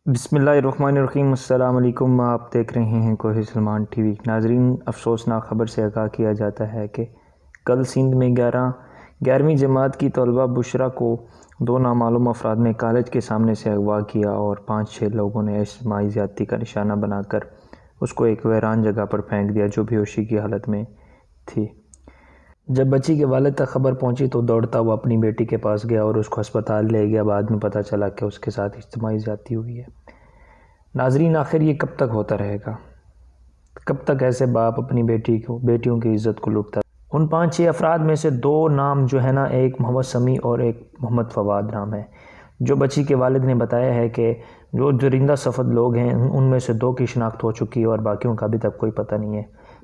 بسم اللہ الرحمن الرحیم۔ السلام علیکم، آپ دیکھ رہے ہیں کوہ سلمان ٹی وی۔ ناظرین، افسوسناک خبر سے آگاہ کیا جاتا ہے کہ کل سندھ میں 11ویں جماعت کی طالبہ بشریٰ کو 2 نامعلوم افراد نے کالج کے سامنے سے اغوا کیا اور 5-6 لوگوں نے اجتماعی زیادتی کا نشانہ بنا کر اس کو ایک ویران جگہ پر پھینک دیا جو بے ہوشی کی حالت میں تھی۔ جب بچی کے والد تک خبر پہنچی تو دوڑتا ہوا اپنی بیٹی کے پاس گیا اور اس کو ہسپتال لے گیا۔ بعد میں پتہ چلا کہ اس کے ساتھ اجتماعی زیادتی ہوئی ہے۔ ناظرین، آخر یہ کب تک ہوتا رہے گا؟ کب تک ایسے باپ اپنی بیٹیوں کی عزت کو لوٹتا؟ ان 5-6 افراد میں سے 2 نام جو ہے نا، ایک محمد سمیع اور ایک محمد فواد نام ہے۔ جو بچی کے والد نے بتایا ہے کہ جو درندہ صفت لوگ ہیں ان میں سے 2 کی شناخت ہو چکی ہے اور باقیوں کا ابھی تک کوئی پتہ نہیں ہے۔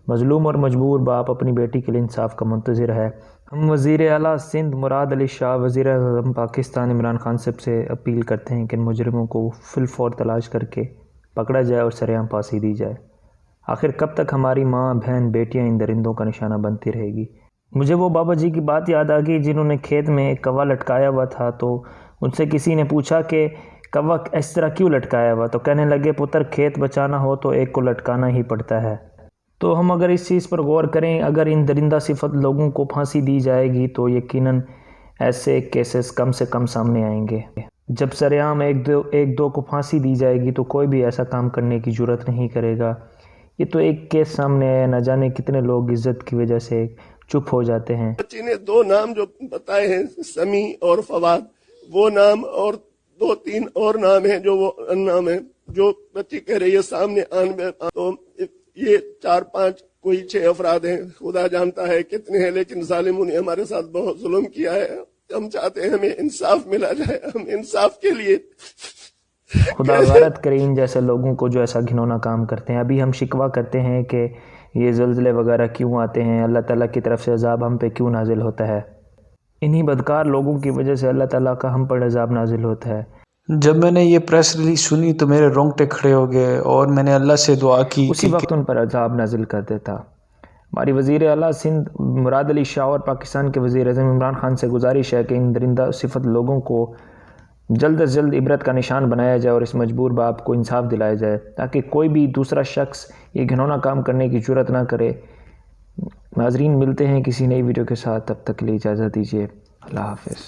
مظلوم اور مجبور باپ اپنی بیٹی کے لیے انصاف کا منتظر ہے۔ ہم وزیر اعلیٰ سندھ مراد علی شاہ، وزیر اعظم پاکستان عمران خان صاحب سے اپیل کرتے ہیں کہ ان مجرموں کو فی الفور تلاش کر کے پکڑا جائے اور سرعام پھانسی دی جائے۔ آخر کب تک ہماری ماں، بہن، بیٹیاں ان درندوں کا نشانہ بنتی رہے گی؟ مجھے وہ بابا جی کی بات یاد آ گئی جنہوں نے کھیت میں ایک کوا لٹکایا ہوا تھا، تو ان سے کسی نے پوچھا کہ کوا اس طرح کیوں لٹکایا ہوا؟ تو کہنے لگے، پتر، کھیت بچانا ہو تو ایک کو لٹکانا ہی پڑتا ہے۔ تو ہم اگر اس چیز پر غور کریں، اگر ان درندہ صفت لوگوں کو پھانسی دی جائے گی تو یقیناً ایسے کیسز کم سے کم سامنے آئیں گے۔ جب سرعام ایک دو کو پھانسی دی جائے گی تو کوئی بھی ایسا کام کرنے کی جرات نہیں کرے گا۔ یہ تو ایک کیس سامنے آیا، نہ جانے کتنے لوگ عزت کی وجہ سے چپ ہو جاتے ہیں۔ بچی نے 2 نام جو بتائے ہیں، سمیع اور فواد، وہ نام اور 2-3 اور نام ہیں جو وہ نام ہیں جو بچی کہہ رہی ہے سامنے تو یہ 4-5 کوئی 6 افراد ہیں، خدا جانتا ہے کتنے ہیں، لیکن ظالموں نے ہمارے ساتھ بہت ظلم کیا ہے۔ ہم چاہتے ہیں ہمیں انصاف ملا جائے، ہم انصاف کے لیے خدا غارت کرے ان جیسے لوگوں کو جو ایسا گھنونا کام کرتے ہیں۔ ابھی ہم شکوہ کرتے ہیں کہ یہ زلزلے وغیرہ کیوں آتے ہیں، اللہ تعالیٰ کی طرف سے عذاب ہم پہ کیوں نازل ہوتا ہے؟ انہی بدکار لوگوں کی وجہ سے اللہ تعالیٰ کا ہم پر عذاب نازل ہوتا ہے۔ جب میں نے یہ پریس ریلیز سنی تو میرے رونگٹے کھڑے ہو گئے اور میں نے اللہ سے دعا کی اسی وقت ان پر عذاب نازل کر دیتا۔ ہماری وزیر اعلیٰ سندھ مراد علی شاہ اور پاکستان کے وزیر اعظم عمران خان سے گزارش ہے کہ ان درندہ صفت لوگوں کو جلد از جلد عبرت کا نشان بنایا جائے اور اس مجبور باپ کو انصاف دلایا جائے تاکہ کوئی بھی دوسرا شخص یہ گھنونا کام کرنے کی جرات نہ کرے۔ ناظرین، ملتے ہیں کسی نئی ویڈیو کے ساتھ، تب تک کے لیے اجازت دیجیے۔ اللہ حافظ۔